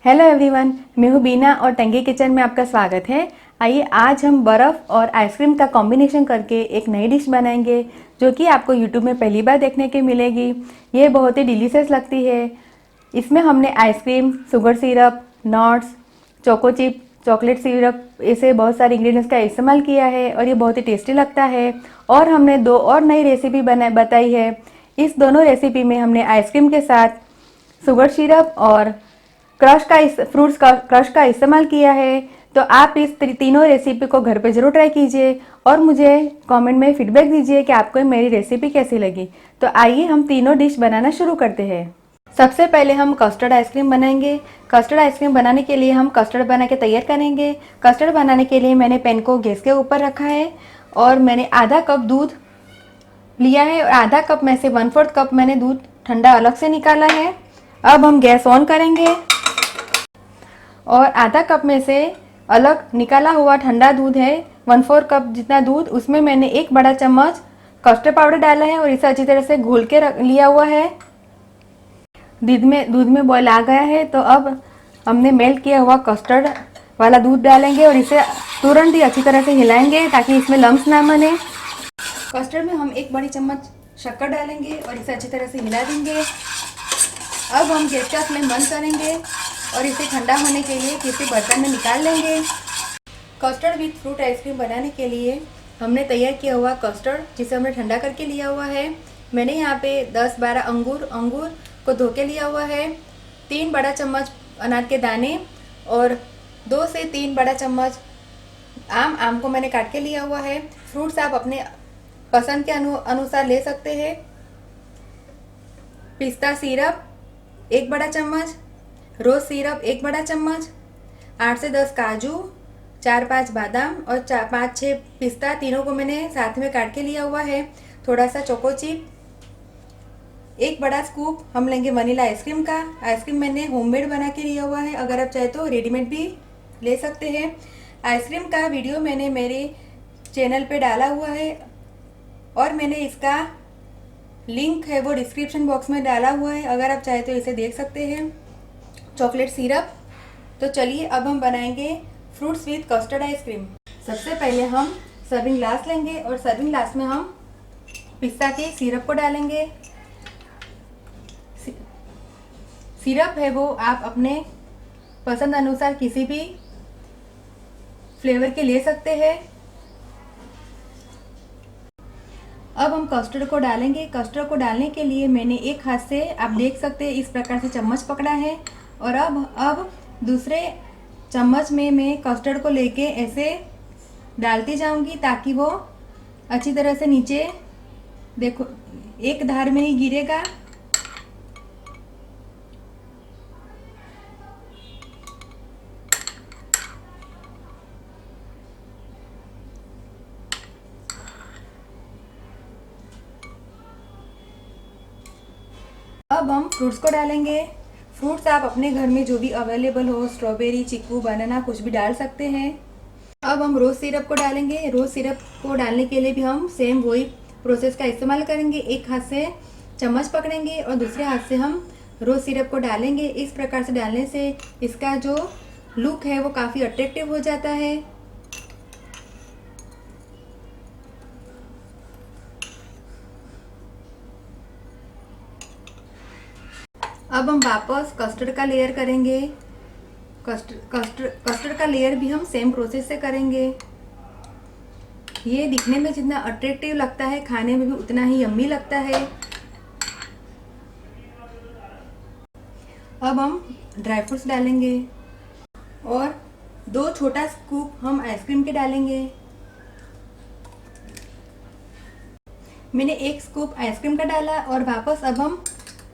Hello everyone, मैं हूँ बीना और टंगे किचन में आपका स्वागत है। आइए आज हम बर्फ़ और आइसक्रीम का कॉम्बिनेशन करके एक नई डिश बनाएंगे जो कि आपको यूट्यूब में पहली बार देखने के मिलेगी। ये बहुत ही डिलीशियस लगती है। इसमें हमने ice cream, sugar syrup, nuts, choco chip, chocolate syrup ऐसे बहुत सारे इंग्रेडिएंट्स का इस्तेमाल किया है और ये बहुत ही टेस्टी लगता है। और हमने दो और नई रेसिपी बताई है। इस दोनों रेसिपी में हमने आइसक्रीम के साथ शुगर सिरप और फ्रूट्स का क्रश का इस्तेमाल किया है। तो आप इस तीनों रेसिपी को घर पे ज़रूर ट्राई कीजिए और मुझे कमेंट में फीडबैक दीजिए कि आपको मेरी रेसिपी कैसी लगी। तो आइए हम तीनों डिश बनाना शुरू करते हैं। सबसे पहले हम कस्टर्ड आइसक्रीम बनाएंगे। कस्टर्ड आइसक्रीम बनाने के लिए हम कस्टर्ड बना के तैयार करेंगे। कस्टर्ड बनाने के लिए मैंने पैन को गैस के ऊपर रखा है और मैंने आधा कप दूध लिया है और आधा कप में से 1/4 कप मैंने दूध ठंडा अलग से निकाला है। अब हम गैस ऑन करेंगे और आधा कप में से अलग निकाला हुआ ठंडा दूध है 1/4 कप जितना दूध, उसमें मैंने 1 बड़ा चम्मच कस्टर्ड पाउडर डाला है और इसे अच्छी तरह से घोल के लिया हुआ है। दूध में बॉयल आ गया है तो अब हमने मेल्ट किया हुआ कस्टर्ड वाला दूध डालेंगे और इसे तुरंत ही अच्छी तरह से हिलाएंगे ताकि इसमें लम्स ना बने। कस्टर्ड में हम 1 बड़ी चम्मच शक्कर डालेंगे और इसे अच्छी तरह से हिला देंगे। अब हम गैस का फ्लेम बंद करेंगे और इसे ठंडा होने के लिए किसी बर्तन में निकाल लेंगे। कस्टर्ड विथ फ्रूट आइसक्रीम बनाने के लिए हमने तैयार किया हुआ कस्टर्ड जिसे हमने ठंडा करके लिया हुआ है। मैंने यहाँ पे 10-12 अंगूर को धो के लिया हुआ है, 3 बड़ा चम्मच अनार के दाने और 2 से 3 बड़ा चम्मच आम को मैंने काट के लिया हुआ है। फ्रूट्स आप अपने पसंद के अनुसार ले सकते हैं। पिस्ता सिरप 1 बड़ा चम्मच, रोज सिरप 1 बड़ा चम्मच, 8 से 10 काजू, 4-5 बादाम और 5-6 पिस्ता, तीनों को मैंने साथ में काट के लिया हुआ है। थोड़ा सा चोको चिप, 1 बड़ा स्कूप हम लेंगे वनीला आइसक्रीम का। आइसक्रीम मैंने होममेड बना के लिया हुआ है, अगर आप चाहे तो रेडीमेड भी ले सकते हैं। आइसक्रीम का वीडियो मैंने मेरे चैनल पे डाला हुआ है और मैंने इसका लिंक है वो डिस्क्रिप्शन बॉक्स में डाला हुआ है, अगर आप चाहे तो इसे देख सकते हैं। Chocolate syrup. तो चलिए अब हम बनाएंगे फ्रूट्स विथ कस्टर्ड आइसक्रीम। सबसे पहले हम सर्विंग ग्लास लेंगे और सर्विंग ग्लास में हम पिस्ता के सिरप को डालेंगे। सिरप है वो आप अपने पसंद अनुसार किसी भी फ्लेवर के ले सकते हैं। अब हम कस्टर्ड को डालेंगे। कस्टर्ड को डालने के लिए मैंने एक हाथ से, आप देख सकते हैं, इस प्रकार से चम्मच पकड़ा है और अब दूसरे चम्मच में मैं कस्टर्ड को लेके ऐसे डालती जाऊंगी ताकि वो अच्छी तरह से नीचे, देखो, एक धार में ही गिरेगा। अब हम फ्रूट्स को डालेंगे। फ्रूट्स आप अपने घर में जो भी अवेलेबल हो, स्ट्रॉबेरी, चीकू, बनाना, कुछ भी डाल सकते हैं। अब हम रोज़ सिरप को डालेंगे। रोज़ सिरप को डालने के लिए भी हम सेम वही प्रोसेस का इस्तेमाल करेंगे। एक हाथ से चम्मच पकड़ेंगे और दूसरे हाथ से हम रोज़ सिरप को डालेंगे। इस प्रकार से डालने से इसका जो लुक है वो काफ़ी अट्रैक्टिव हो जाता है। अब हम वापस कस्टर्ड का लेयर करेंगे। कस्टर्ड का लेयर भी हम सेम प्रोसेस से करेंगे। ये दिखने में जितना अट्रैक्टिव लगता है, खाने में भी उतना ही यम्मी लगता है। अब हम ड्राई फ्रूट्स डालेंगे और 2 छोटा स्कूप हम आइसक्रीम के डालेंगे। मैंने 1 स्कूप आइसक्रीम का डाला और वापस अब हम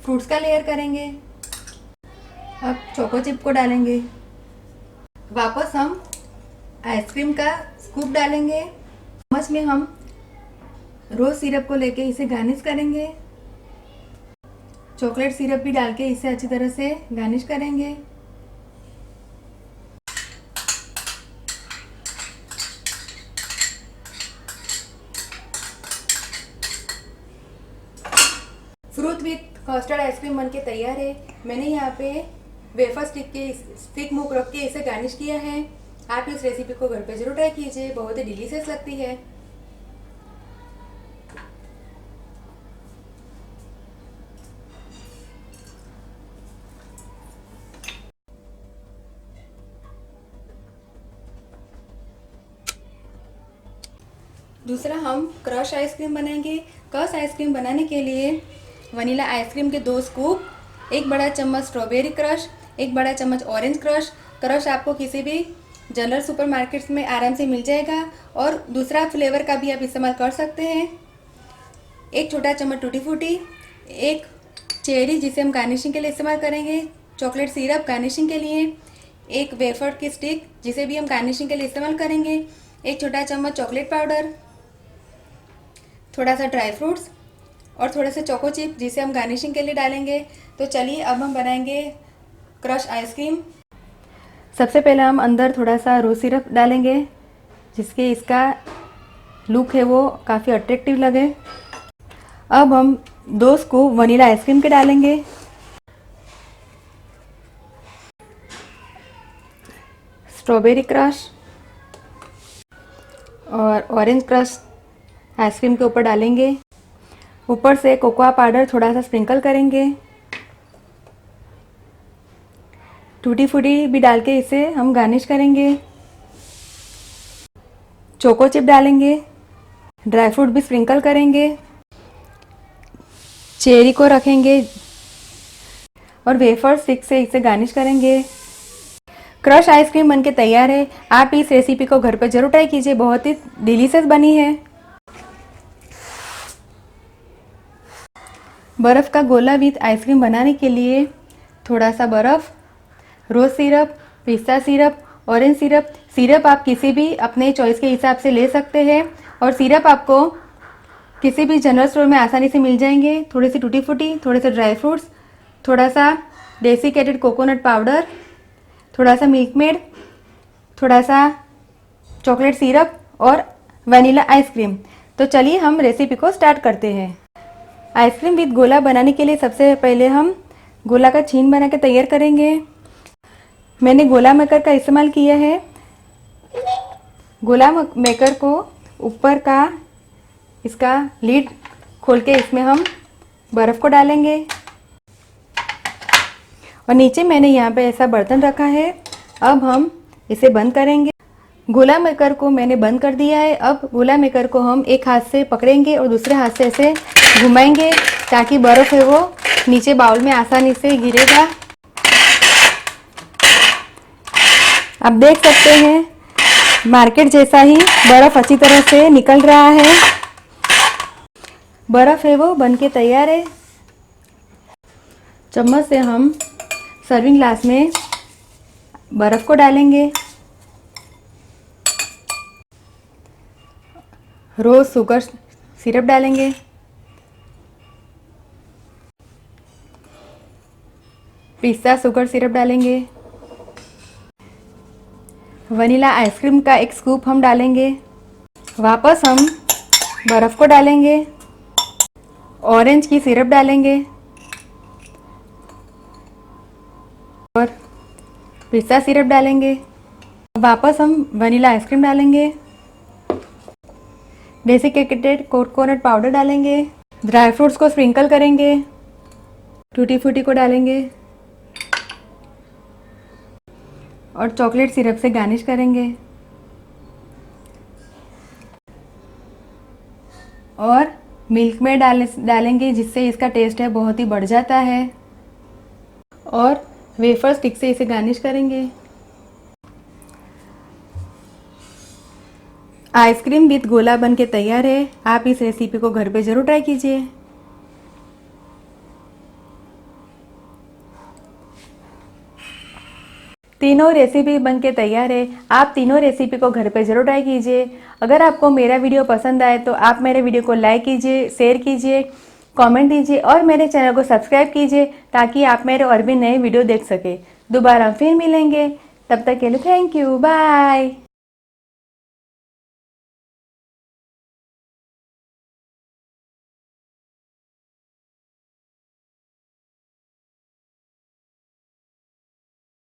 फ्रूट्स का लेयर करेंगे। अब चोको चिप को डालेंगे। वापस हम आइसक्रीम का स्कूप डालेंगे। चम्मच में हम रोज सिरप को लेके इसे गार्निश करेंगे। चॉकलेट सिरप भी डाल के इसे अच्छी तरह से गार्निश करेंगे। फ्रूट विथ कस्टर्ड आइसक्रीम बनके तैयार है। मैंने यहाँ पे वेफर स्टिक के स्टिक मुख रख के इसे गार्निश किया है। आप इस रेसिपी को घर पे जरूर ट्राई कीजिए, बहुत ही डिलीशियस लगती है। दूसरा हम क्रश आइसक्रीम बनाएंगे। क्रश आइसक्रीम बनाने के लिए वनीला आइसक्रीम के 2 स्कूप, 1 बड़ा चम्मच स्ट्रॉबेरी क्रश, 1 बड़ा चम्मच ऑरेंज क्रश। क्रश आपको किसी भी जनरल सुपरमार्केट्स में आराम से मिल जाएगा और दूसरा फ्लेवर का भी आप इस्तेमाल कर सकते हैं। 1 छोटा चम्मच टूटी फ्रूटी, 1 चेरी जिसे हम गार्निशिंग के लिए इस्तेमाल करेंगे, चॉकलेट सिरप गार्निशिंग के लिए, 1 वेफर की स्टिक जिसे भी हम गार्निशिंग के लिए इस्तेमाल करेंगे, 1 छोटा चम्मच चॉकलेट पाउडर, थोड़ा सा ड्राई फ्रूट्स और थोड़ा सा चोको चिप जिसे हम गार्निशिंग के लिए डालेंगे। तो चलिए अब हम बनाएंगे क्रश आइसक्रीम। सबसे पहले हम अंदर थोड़ा सा रोज़ सिरप डालेंगे जिसके इसका लुक है वो काफ़ी अट्रैक्टिव लगे। अब हम 2 स्कूप वनीला आइसक्रीम के डालेंगे। स्ट्रॉबेरी क्रश और ऑरेंज क्रश आइसक्रीम के ऊपर डालेंगे। ऊपर से कोकोआ पाउडर थोड़ा सा स्प्रिंकल करेंगे। टूटी फ्रूटी भी डाल के इसे हम गार्निश करेंगे। चोको चिप डालेंगे, ड्राई फ्रूट भी स्प्रिंकल करेंगे, चेरी को रखेंगे और वेफर स्टिक से इसे गार्निश करेंगे। क्रश आइसक्रीम बनके तैयार है। आप इस रेसिपी को घर पर जरूर ट्राई कीजिए, बहुत ही डिलीशियस बनी है। बर्फ़ का गोला विथ आइसक्रीम बनाने के लिए थोड़ा सा बर्फ़, रोज़ सिरप, पिस्ता सिरप, ऑरेंज सिरप। सिरप आप किसी भी अपने चॉइस के हिसाब से ले सकते हैं और सिरप आपको किसी भी जनरल स्टोर में आसानी से मिल जाएंगे। थोड़ी सी टूटी फ्रूटी, थोड़े से ड्राई फ्रूट्स, थोड़ा सा डेसिकेटेड कोकोनट पाउडर, थोड़ा सा मिल्क मेड, थोड़ा सा चॉकलेट सिरप और वनीला आइसक्रीम। तो चलिए हम रेसिपी को स्टार्ट करते हैं। आइसक्रीम विद गोला बनाने के लिए सबसे पहले हम गोला का छीन बना के तैयार करेंगे। मैंने गोला मेकर का इस्तेमाल किया है। गोला मेकर को ऊपर का इसका लीड खोल के इसमें हम बर्फ़ को डालेंगे और नीचे मैंने यहाँ पे ऐसा बर्तन रखा है। अब हम इसे बंद करेंगे। गोला मेकर को मैंने बंद कर दिया है। अब गोला मेकर को हम एक हाथ से पकड़ेंगे और दूसरे हाथ से ऐसे घुमाएंगे ताकि बर्फ़ है वो नीचे बाउल में आसानी से गिरेगा। आप देख सकते हैं मार्केट जैसा ही बर्फ़ अच्छी तरह से निकल रहा है। बर्फ़ है वो बनके तैयार है। चम्मच से हम सर्विंग ग्लास में बर्फ़ को डालेंगे। रोज़ शुगर सिरप डालेंगे। पिस्ता शुगर सिरप डालेंगे। वनीला आइसक्रीम का 1 स्कूप हम डालेंगे। वापस हम बर्फ़ को डालेंगे। ऑरेंज की सिरप डालेंगे और पिस्ता सिरप डालेंगे। वापस हम वनीला आइसक्रीम डालेंगे। डेसिकेटेड कोकोनट पाउडर डालेंगे। ड्राई फ्रूट्स को स्प्रिंकल करेंगे। टूटी फ्रूटी को डालेंगे और चॉकलेट सिरप से गार्निश करेंगे और मिल्क में डालेंगे जिससे इसका टेस्ट है बहुत ही बढ़ जाता है और वेफर स्टिक से इसे गार्निश करेंगे। आइसक्रीम विद गोला बन के तैयार है। आप इस रेसिपी को घर पे ज़रूर ट्राई कीजिए। तीनों रेसिपी बनके तैयार है। आप तीनों रेसिपी को घर पे ज़रूर ट्राई कीजिए। अगर आपको मेरा वीडियो पसंद आए तो आप मेरे वीडियो को लाइक कीजिए, शेयर कीजिए, कमेंट दीजिए और मेरे चैनल को सब्सक्राइब कीजिए ताकि आप मेरे और भी नए वीडियो देख सके। दोबारा फिर मिलेंगे, तब तक के लिए थैंक यू, बाय।